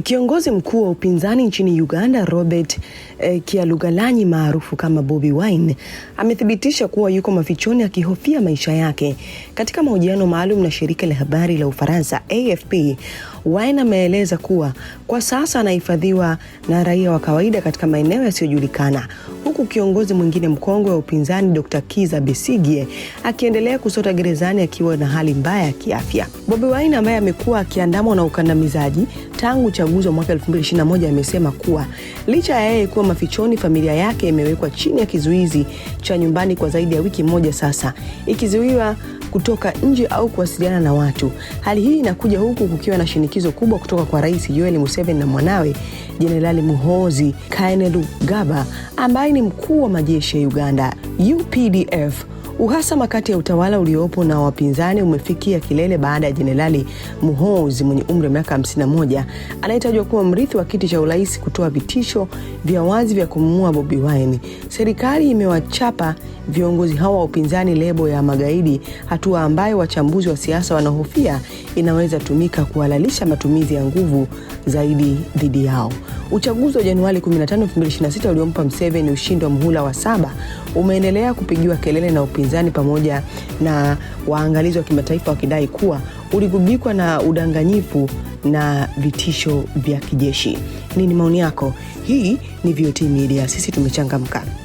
Kiongozi mkuu wa upinzani nchini Uganda, Robert Kyagulanyi maarufu kama Bobi Wine, amethibitisha kuwa yuko mafichoni akihofia maisha yake. Katika mahojiano maalum na shirika la habari la Ufaransa AFP, Wine ameeleza kuwa kwa sasa anahifadhiwa na raia wa kawaida katika maeneo yasiyojulikana, huku kiongozi mwingine mkongwe wa upinzani Dr. Kizza Besigye akiendelea kusota gerezani akiwa na hali mbaya ya kiafya. Bobi Wine ambaye amekuwa akiandamwa na ukandamizaji tangu uchaguzi wa mwaka 2021 amesema kuwa licha ya yeye kuwa mafichoni, familia yake imewekwa chini ya kizuizi cha nyumbani kwa zaidi ya wiki moja sasa, ikizuiwa kutoka nje au kuwasiliana na watu. Hali hii inakuja huku kukiwa na shinikizo kubwa kutoka kwa Rais Yoweri Museveni na mwanawe Jenerali Muhoozi Kainerugaba ambaye ni mkuu wa majeshi ya Uganda UPDF. Uhasama kati ya utawala uliopo na wapinzani umefikia kilele baada ya Jenerali Muhoozi mwenye umri wa miaka 51 anayetajwa kuwa mrithi wa kiti cha urais kutoa vitisho vya wazi vya kumua Bobi Wine. Serikali imewachapa viongozi hao wa upinzani lebo ya magaidi, hatua ambayo wachambuzi wa siasa wanahofia inaweza tumika kuhalalisha matumizi ya nguvu zaidi dhidi yao. Uchaguzi wa Januari 15, 2026 uliompa Museveni ushindi wa muhula wa 7 umeendelea kupigiwa kelele na upinzani pamoja na waangalizi wa kimataifa wakidai kuwa uligubikwa na udanganyifu na vitisho vya kijeshi. Nini maoni yako? Hii ni VOT Media, sisi tumechangamka.